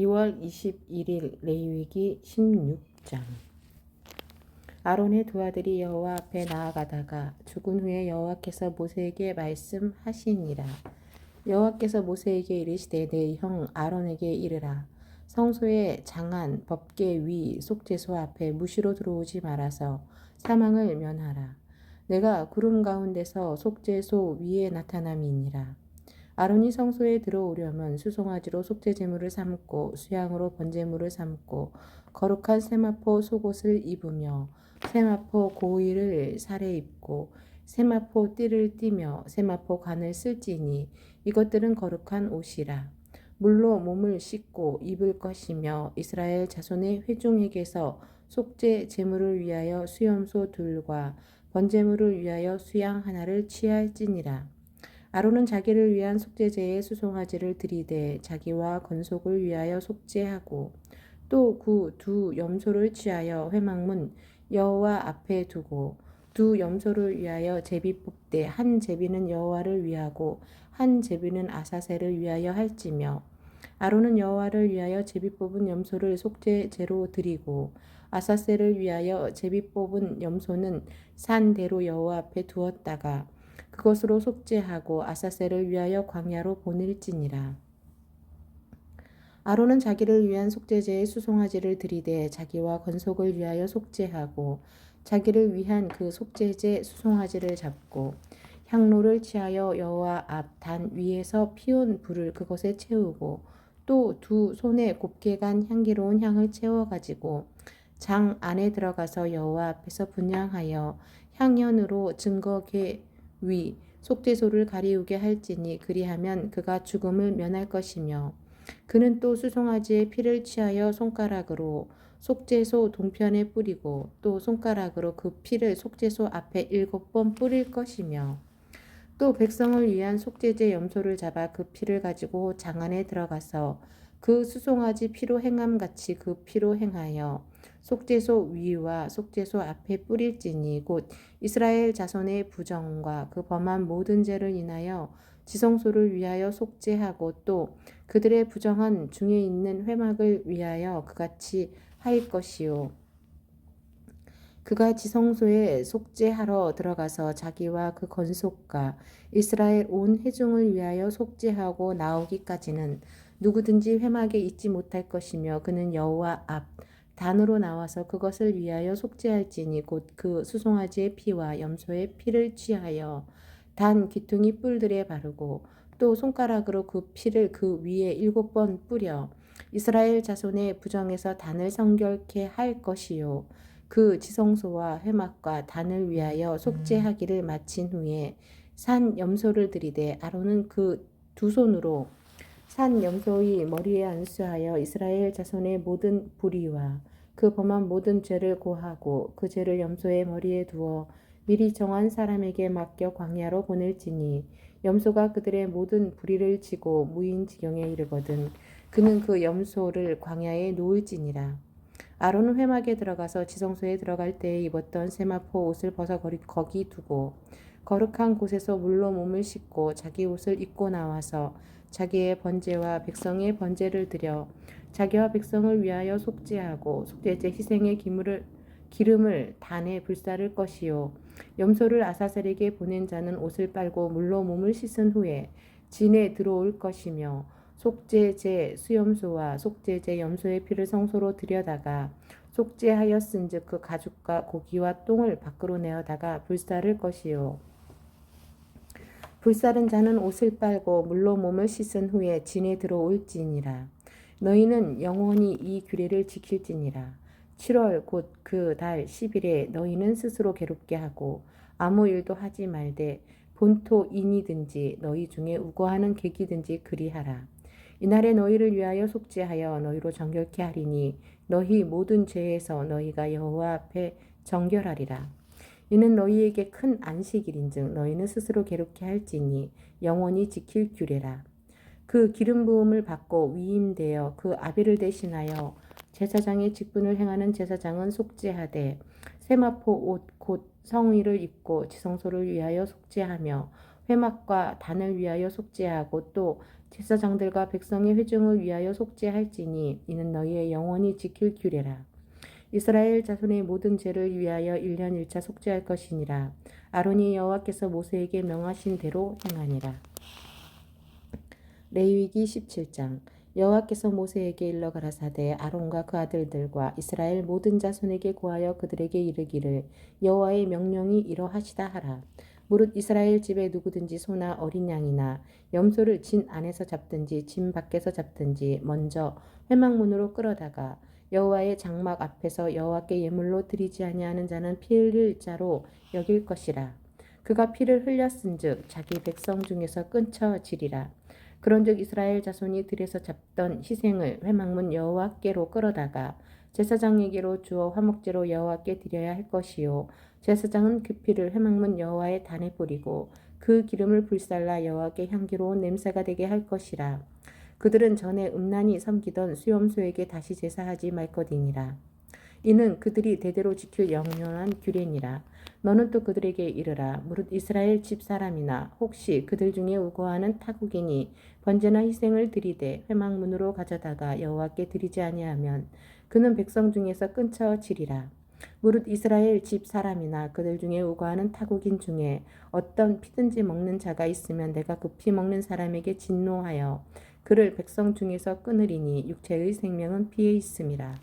2월 21일 레위기 16장. 아론의 두 아들이 여호와 앞에 나아가다가 죽은 후에 여호와께서 모세에게 말씀하시니라. 여호와께서 모세에게 이르시되 내 형 아론에게 이르라. 성소의 장안 법궤 위 속죄소 앞에 무시로 들어오지 말아서 사망을 면하라. 내가 구름 가운데서 속죄소 위에 나타남이니라. 아론이 성소에 들어오려면 수송아지로 속죄 제물을 삼고 수양으로 번제물을 삼고 거룩한 세마포 속옷을 입으며 세마포 고위를 살에 입고 세마포 띠를 띠며 세마포 관을 쓸지니 이것들은 거룩한 옷이라. 물로 몸을 씻고 입을 것이며 이스라엘 자손의 회중에게서 속죄 제물을 위하여 수염소 둘과 번제물을 위하여 수양 하나를 취할지니라. 아론은 자기를 위한 속죄제에 수송아지를 들이되 자기와 건속을 위하여 속죄하고 또 그 두 염소를 취하여 회막문 여호와 앞에 두고 두 염소를 위하여 제비 뽑되 한 제비는 여호와를 위하고 한 제비는 아사셀을 위하여 할지며 아론은 여호와를 위하여 제비 뽑은 염소를 속죄제로 드리고 아사셀을 위하여 제비 뽑은 염소는 산대로 여호와 앞에 두었다가 그것으로 속죄하고 아사셀을 위하여 광야로 보낼지니라. 아론은 자기를 위한 속죄제에 수송아지를 들이되 자기와 건속을 위하여 속죄하고 자기를 위한 그 속죄제 수송아지를 잡고 향로를 취하여 여호와 앞 단 위에서 피운 불을 그것에 채우고 또 두 손에 곱게 간 향기로운 향을 채워 가지고 장 안에 들어가서 여호와 앞에서 분향하여 향연으로 증거궤 위 속죄소를 가리우게 할지니 그리하면 그가 죽음을 면할 것이며 그는 또 수송아지의 피를 취하여 손가락으로 속죄소 동편에 뿌리고 또 손가락으로 그 피를 속죄소 앞에 7번 뿌릴 것이며 또 백성을 위한 속죄제 염소를 잡아 그 피를 가지고 장 안에 들어가서 그 수송아지 피로 행함같이 그 피로 행하여 속죄소 위와 속죄소 앞에 뿌릴지니 곧 이스라엘 자손의 부정과 그 범한 모든 죄를 인하여 지성소를 위하여 속죄하고 또 그들의 부정한 중에 있는 회막을 위하여 그같이 할 것이요. 그가 지성소에 속죄하러 들어가서 자기와 그 건속과 이스라엘 온 회중을 위하여 속죄하고 나오기까지는 누구든지 회막에 있지 못할 것이며 그는 여호와 앞 단으로 나와서 그것을 위하여 속죄할지니 곧 그 수송아지의 피와 염소의 피를 취하여 단 귀퉁이 뿔들에 바르고 또 손가락으로 그 피를 그 위에 7번 뿌려 이스라엘 자손의 부정에서 단을 성결케 할 것이요. 그 지성소와 회막과 단을 위하여 속죄하기를 마친 후에 산 염소를 들이되 아론은 그 두 손으로 산 염소의 머리에 안수하여 이스라엘 자손의 모든 불의와 그 범한 모든 죄를 고하고 그 죄를 염소의 머리에 두어 미리 정한 사람에게 맡겨 광야로 보낼지니 염소가 그들의 모든 불의를 지고 무인지경에 이르거든 그는 그 염소를 광야에 놓을지니라. 아론은 회막에 들어가서 지성소에 들어갈 때에 입었던 세마포 옷을 벗어 거기 두고 거룩한 곳에서 물로 몸을 씻고 자기 옷을 입고 나와서 자기의 번제와 백성의 번제를 드려 자기와 백성을 위하여 속죄하고 속죄제 희생의 기름을 단에 불사를 것이요. 염소를 아사셀에게 보낸 자는 옷을 빨고 물로 몸을 씻은 후에 진에 들어올 것이며 속죄제 수염소와 속죄제 염소의 피를 성소로 들여다가 속죄하였은즉 그 가죽과 고기와 똥을 밖으로 내어다가 불사를 것이요. 불사른 자는 옷을 빨고 물로 몸을 씻은 후에 진에 들어올지니라. 너희는 영원히 이 규례를 지킬지니라. 7월 곧 그 달 10일에 너희는 스스로 괴롭게 하고 아무 일도 하지 말되 본토인이든지 너희 중에 우거하는 객이든지 그리하라. 이날에 너희를 위하여 속죄하여 너희로 정결케 하리니 너희 모든 죄에서 너희가 여호와 앞에 정결하리라. 이는 너희에게 큰 안식일인즉 너희는 스스로 괴롭게 할지니 영원히 지킬 규례라. 그 기름 부음을 받고 위임되어 그 아비를 대신하여 제사장의 직분을 행하는 제사장은 속죄하되 세마포 옷 곧 성의를 입고 지성소를 위하여 속죄하며 회막과 단을 위하여 속죄하고 또 제사장들과 백성의 회중을 위하여 속죄할지니 이는 너희의 영원히 지킬 규례라. 이스라엘 자손의 모든 죄를 위하여 1년 1차 속죄할 것이니라. 아론이 여호와께서 모세에게 명하신 대로 행하니라. 레위기 17장. 여호와께서 모세에게 일러 가라사대 아론과 그 아들들과 이스라엘 모든 자손에게 고하여 그들에게 이르기를 여호와의 명령이 이러하시다 하라. 무릇 이스라엘 집에 누구든지 소나 어린 양이나 염소를 진 안에서 잡든지 진 밖에서 잡든지 먼저 회막문으로 끌어다가 여호와의 장막 앞에서 여호와께 예물로 드리지 아니하는 자는 피 흘릴 자로 여길 것이라. 그가 피를 흘렸은즉 자기 백성 중에서 끊쳐지리라. 그런즉 이스라엘 자손이 들에서 잡던 희생을 회막문 여호와께로 끌어다가 제사장에게로 주어 화목제로 여호와께 드려야 할 것이요 제사장은 그 피를 회막문 여호와의 단에 뿌리고 그 기름을 불살라 여호와께 향기로운 냄새가 되게 할 것이라. 그들은 전에 음란히 섬기던 수염소에게 다시 제사하지 말것이니라. 이는 그들이 대대로 지킬 영원한 규례니라. 너는 또 그들에게 이르라. 무릇 이스라엘 집 사람이나 혹시 그들 중에 우거하는 타국인이 번제나 희생을 드리되 회막문으로 가져다가 여호와께 드리지 아니하면 그는 백성 중에서 끊쳐지리라. 무릇 이스라엘 집 사람이나 그들 중에 우거하는 타국인 중에 어떤 피든지 먹는 자가 있으면 내가 그 피 먹는 사람에게 진노하여 그를 백성 중에서 끊으리니 육체의 생명은 피에 있음이라.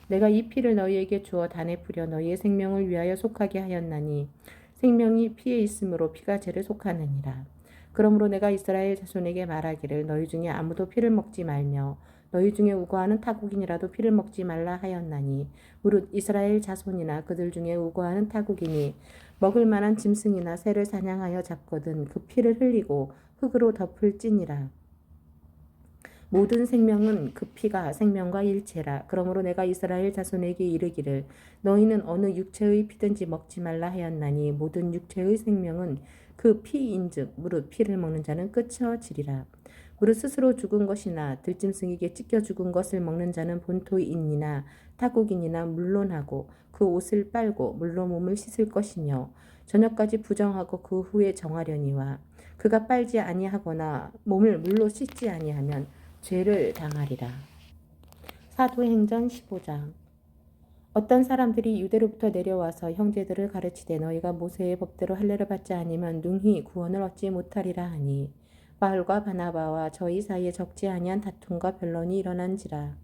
내가 이 피를 너희에게 주어 단에 뿌려 너희의 생명을 위하여 속하게 하였나니 생명이 피에 있으므로 피가 죄를 속하느니라. 그러므로 내가 이스라엘 자손에게 말하기를 너희 중에 아무도 피를 먹지 말며 너희 중에 우거하는 타국인이라도 피를 먹지 말라 하였나니 무릇 이스라엘 자손이나 그들 중에 우거하는 타국인이 먹을 만한 짐승이나 새를 사냥하여 잡거든 그 피를 흘리고 흙으로 덮을지니라. 모든 생명은 그 피가 생명과 일체라. 그러므로 내가 이스라엘 자손에게 이르기를 너희는 어느 육체의 피든지 먹지 말라 하였나니 모든 육체의 생명은 그 피인즉 무릇 피를 먹는 자는 끊쳐지리라. 무릇 스스로 죽은 것이나 들짐승에게 찢겨 죽은 것을 먹는 자는 본토인이나 타국인이나 물론하고 그 옷을 빨고 물로 몸을 씻을 것이며 저녁까지 부정하고 그 후에 정하려니와 그가 빨지 아니하거나 몸을 물로 씻지 아니하면 죄를 당하리라. 사도행전 15장. 어떤 사람들이 유대로부터 내려와서 형제들을 가르치되 너희가 모세의 법대로 할례를 받지 아니면 능히 구원을 얻지 못하리라 하니 바울과 바나바와 저희 사이에 적지 아니한 다툼과 변론이 일어난지라.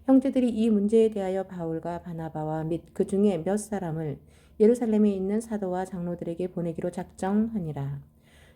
형제들이 이 문제에 대하여 바울과 바나바와 및 그 중에 몇 사람을 예루살렘에 있는 사도와 장로들에게 보내기로 작정하니라.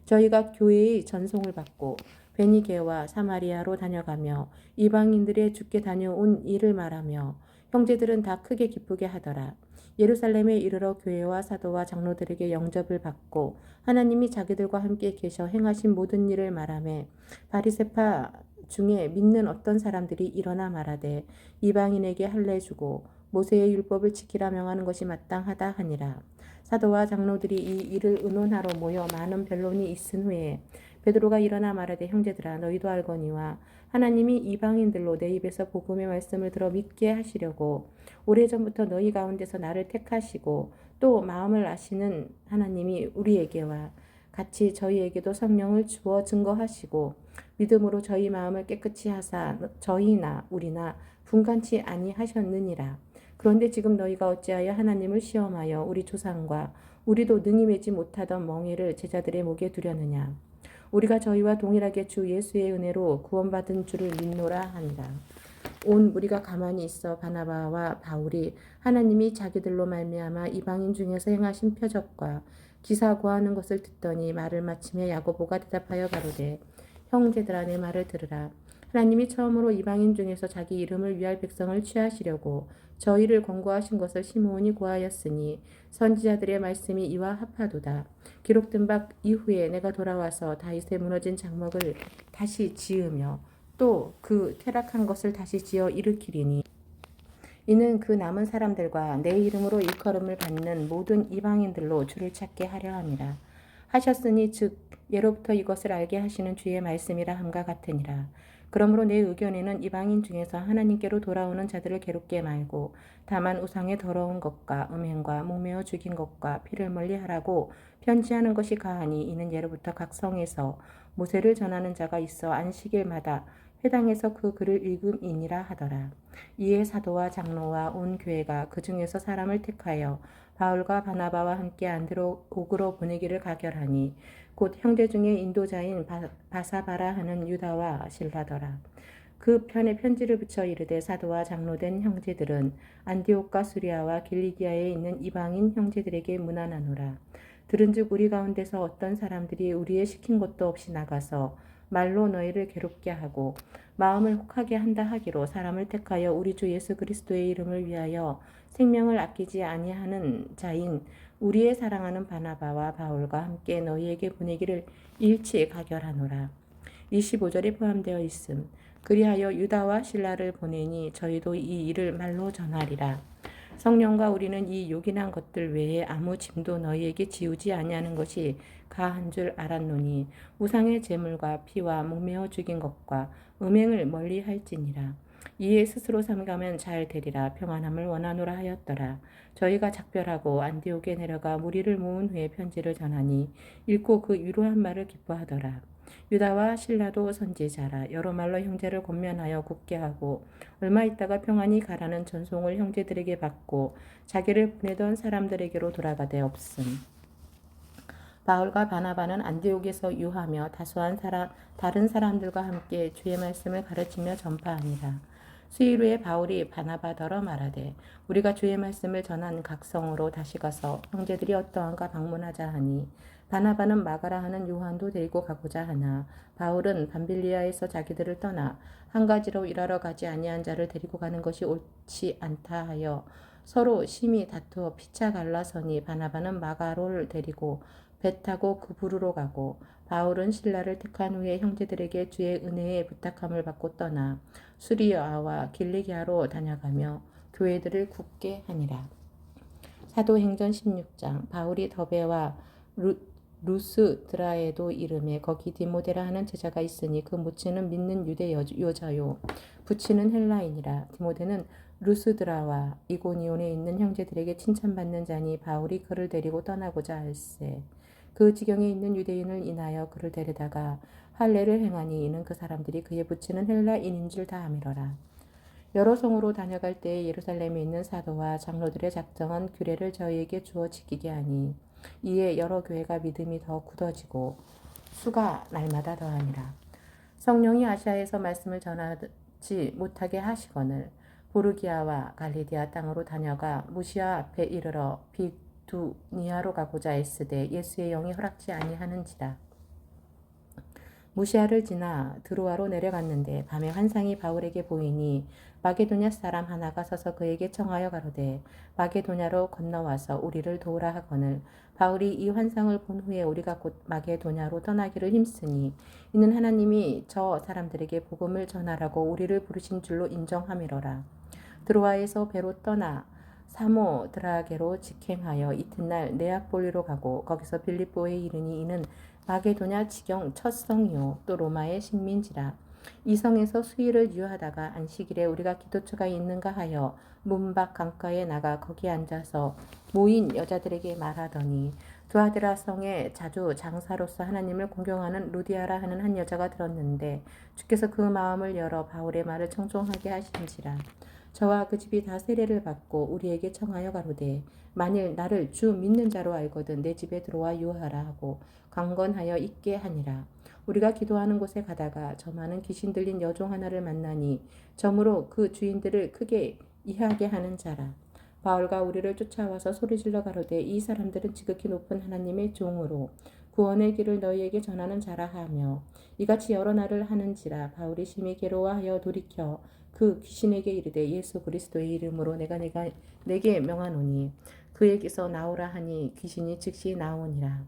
저희가 교회의 전송을 받고 베니게와 사마리아로 다녀가며 이방인들의 주께 다녀온 일을 말하며 형제들은 다 크게 기쁘게 하더라. 예루살렘에 이르러 교회와 사도와 장로들에게 영접을 받고 하나님이 자기들과 함께 계셔 행하신 모든 일을 말하며 바리새파 중에 믿는 어떤 사람들이 일어나 말하되 이방인에게 할례 주고 모세의 율법을 지키라 명하는 것이 마땅하다 하니라. 사도와 장로들이 이 일을 의논하러 모여 많은 변론이 있은 후에 베드로가 일어나 말하되 형제들아 너희도 알거니와 하나님이 이방인들로 내 입에서 복음의 말씀을 들어 믿게 하시려고 오래전부터 너희 가운데서 나를 택하시고 또 마음을 아시는 하나님이 우리에게와 같이 저희에게도 성령을 주어 증거하시고 믿음으로 저희 마음을 깨끗이 하사 저희나 우리나 분간치 아니하셨느니라. 그런데 지금 너희가 어찌하여 하나님을 시험하여 우리 조상과 우리도 능히 매지 못하던 멍에를 제자들의 목에 두려느냐. 우리가 저희와 동일하게 주 예수의 은혜로 구원받은 주를 믿노라 하니라. 온 무리가 가만히 있어 바나바와 바울이 하나님이 자기들로 말미암아 이방인 중에서 행하신 표적과 기사 고하는 것을 듣더니 말을 마치며 야고보가 대답하여 가로되 형제들아 내 말을 들으라. 하나님이 처음으로 이방인 중에서 자기 이름을 위할 백성을 취하시려고 저희를 권고하신 것을 시므온이 고하였으니 선지자들의 말씀이 이와 합하도다. 기록된 바 이후에 내가 돌아와서 다윗의 무너진 장막을 다시 지으며 또 그 퇴락한 것을 다시 지어 일으키리니 이는 그 남은 사람들과 내 이름으로 일컬음을 받는 모든 이방인들로 주를 찾게 하려 함이라. 하셨으니 즉 예로부터 이것을 알게 하시는 주의 말씀이라 함과 같으니라. 그러므로 내 의견에는 이방인 중에서 하나님께로 돌아오는 자들을 괴롭게 말고 다만 우상의 더러운 것과 음행과 목매어 죽인 것과 피를 멀리하라고 편지하는 것이 가하니 이는 예로부터 각 성에서 모세를 전하는 자가 있어 안식일마다 회당에서 그 글을 읽음이니라 하더라. 이에 사도와 장로와 온 교회가 그 중에서 사람을 택하여 바울과 바나바와 함께 안드로옥으로 보내기를 가결하니 곧 형제 중에 인도자인 바사바라 하는 유다와 실라더라. 그 편에 편지를 붙여 이르되 사도와 장로된 형제들은 안디옥과 수리아와 길리기아에 있는 이방인 형제들에게 문안하노라. 들은즉 우리 가운데서 어떤 사람들이 우리의 시킨 것도 없이 나가서 말로 너희를 괴롭게 하고 마음을 혹하게 한다 하기로 사람을 택하여 우리 주 예수 그리스도의 이름을 위하여 생명을 아끼지 아니하는 자인 우리의 사랑하는 바나바와 바울과 함께 너희에게 보내기를 일치 가결하노라. 25절에 포함되어 있음. 그리하여 유다와 실라를 보내니 저희도 이 일을 말로 전하리라. 성령과 우리는 이 요긴한 것들 외에 아무 짐도 너희에게 지우지 아니하는 것이 가한 줄 알았노니 우상의 제물과 피와 목매어 죽인 것과 음행을 멀리 할지니라. 이에 스스로 삼가면 잘 되리라. 평안함을 원하노라 하였더라. 저희가 작별하고 안디옥에 내려가 무리를 모은 후에 편지를 전하니 읽고 그 위로한 말을 기뻐하더라. 유다와 실라도 선지자라. 여러 말로 형제를 권면하여 굳게 하고 얼마 있다가 평안히 가라는 전송을 형제들에게 받고 자기를 보내던 사람들에게로 돌아가되 없음. 바울과 바나바는 안디옥에서 유하며 다른 사람들과 함께 주의 말씀을 가르치며 전파하니라. 수일 후에 바울이 바나바더러 말하되 우리가 주의 말씀을 전한 각 성으로 다시 가서 형제들이 어떠한가 방문하자 하니 바나바는 마가라 하는 요한도 데리고 가고자 하나 바울은 밤빌리아에서 자기들을 떠나 한 가지로 일하러 가지 아니한 자를 데리고 가는 것이 옳지 않다 하여 서로 심히 다투어 피차 갈라서니 바나바는 마가로를 데리고 배 타고 그부르로 가고 바울은 신라를 택한 후에 형제들에게 주의 은혜에 부탁함을 받고 떠나 수리아와 길리기아로 다녀가며 교회들을 굳게 하니라. 사도행전 16장. 바울이 더베와 루스드라에도 이름에 거기 디모데라 하는 제자가 있으니 그 모친은 믿는 유대 여자요 부친은 헬라인이라. 디모데는 루스드라와 이고니온에 있는 형제들에게 칭찬받는 자니 바울이 그를 데리고 떠나고자 할세. 그 지경에 있는 유대인을 인하여 그를 데려다가 할례를 행하니 이는 그 사람들이 그의 부친은 헬라인인 줄 다 아미러라. 여러 성으로 다녀갈 때에 예루살렘에 있는 사도와 장로들의 작정한 규례를 저희에게 주어 지키게 하니 이에 여러 교회가 믿음이 더 굳어지고 수가 날마다 더하니라. 성령이 아시아에서 말씀을 전하지 못하게 하시거늘 보르기아와 갈리디아 땅으로 다녀가 무시아 앞에 이르러 비두니아로 가고자 애쓰되 예수의 영이 허락지 아니하는지라. 무시아를 지나 드로아로 내려갔는데 밤에 환상이 바울에게 보이니 마게도냐 사람 하나가 서서 그에게 청하여 가로되 마게도냐로 건너와서 우리를 도우라 하거늘 바울이 이 환상을 본 후에 우리가 곧 마게도냐로 떠나기를 힘쓰니 이는 하나님이 저 사람들에게 복음을 전하라고 우리를 부르신 줄로 인정함이로라. 드로아에서 배로 떠나 사모드라게로 직행하여 이튿날 네아폴리로 가고 거기서 빌립보에 이르니 이는 마게도냐 지경 첫 성이요 또 로마의 식민지라. 이 성에서 수일을 유하다가 안식일에 우리가 기도처가 있는가 하여 문 밖 강가에 나가 거기 앉아서 모인 여자들에게 말하더니 두아드라 성에 자주 장사로서 하나님을 공경하는 루디아라 하는 한 여자가 들었는데 주께서 그 마음을 열어 바울의 말을 청종하게 하신지라. 저와 그 집이 다 세례를 받고 우리에게 청하여 가로되 만일 나를 주 믿는 자로 알거든 내 집에 들어와 유하라 하고 강건하여 있게 하니라. 우리가 기도하는 곳에 가다가 저 많은 귀신 들린 여종 하나를 만나니 저무로 그 주인들을 크게 이하게 하는 자라. 바울과 우리를 쫓아와서 소리질러 가로되 이 사람들은 지극히 높은 하나님의 종으로 구원의 길을 너희에게 전하는 자라 하며 이같이 여러 날을 하는지라. 바울이 심히 괴로워하여 돌이켜 그 귀신에게 이르되 예수 그리스도의 이름으로 내게 명하노니 그에게서 나오라 하니 귀신이 즉시 나오니라.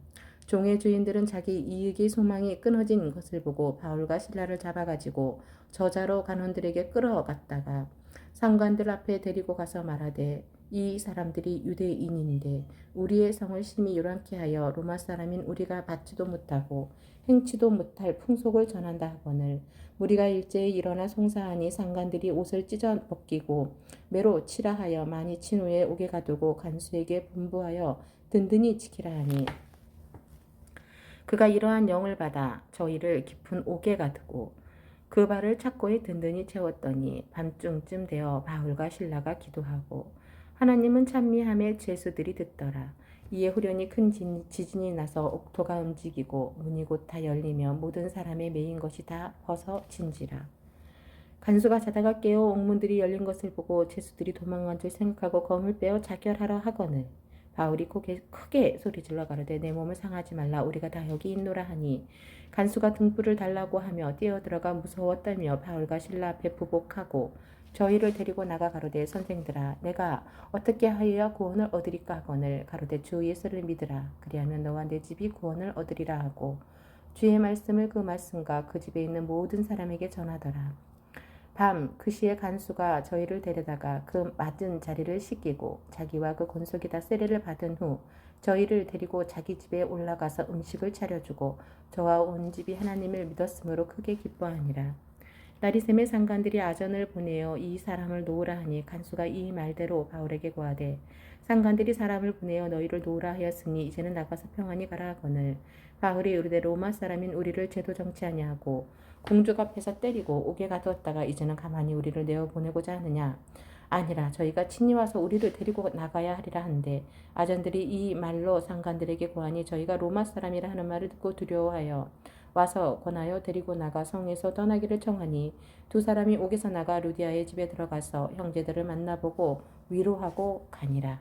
종의 주인들은 자기 이익의 소망이 끊어진 것을 보고 바울과 실라를 잡아가지고 저자로 간원들에게 끌어갔다가 상관들 앞에 데리고 가서 말하되 이 사람들이 유대인인데 우리의 성을 심히 요란케 하여 로마 사람인 우리가 받지도 못하고 행치도 못할 풍속을 전한다 하거늘 무리가 일제히 일어나 송사하니 상관들이 옷을 찢어 벗기고 매로 치라 하여 많이 친 후에 옥에 가두고 간수에게 분부하여 든든히 지키라 하니 그가 이러한 영을 받아 저희를 깊은 옥에 가두고 그 발을 착고에 든든히 채웠더니 밤중쯤 되어 바울과 실라가 기도하고 하나님은 찬미함에 죄수들이 듣더라. 이에 후련히 큰 지진이 나서 옥토가 움직이고 문이 곧 다 열리며 모든 사람의 매인 것이 다 벗어진지라. 간수가 자다가 깨어 옥문들이 열린 것을 보고 죄수들이 도망간 줄 생각하고 검을 빼어 자결하러 하거늘 바울이 크게 소리질러 가로되 내 몸을 상하지 말라 우리가 다 여기 있노라 하니 간수가 등불을 달라고 하며 뛰어들어가 무서워 떨며 바울과 실라 앞에 부복하고 저희를 데리고 나가 가로되 선생들아 내가 어떻게 하여야 구원을 얻으리까 하거늘 가로되 주 예수를 믿으라 그리하면 너와 내 집이 구원을 얻으리라 하고 주의 말씀을 그 말씀과 그 집에 있는 모든 사람에게 전하더라. 밤 그 시에 간수가 저희를 데려다가 그 맞은 자리를 씻기고 자기와 그 권속이 다 세례를 받은 후 저희를 데리고 자기 집에 올라가서 음식을 차려주고 저와 온 집이 하나님을 믿었으므로 크게 기뻐하니라. 날이 새매 상관들이 아전을 보내어 이 사람을 놓으라 하니 간수가 이 말대로 바울에게 고하되 상관들이 사람을 보내어 너희를 놓으라 하였으니 이제는 나가서 평안히 가라 하거늘 바울이 이르되 로마 사람인 우리를 죄도 정치 아니하고 공족 앞에서 때리고 옥에 가두었다가 이제는 가만히 우리를 내어 보내고자 하느냐 아니라 저희가 친히 와서 우리를 데리고 나가야 하리라 한데 아전들이 이 말로 상관들에게 고하니 저희가 로마 사람이라 하는 말을 듣고 두려워하여 와서 권하여 데리고 나가 성에서 떠나기를 청하니 두 사람이 옥에서 나가 루디아의 집에 들어가서 형제들을 만나보고 위로하고 가니라.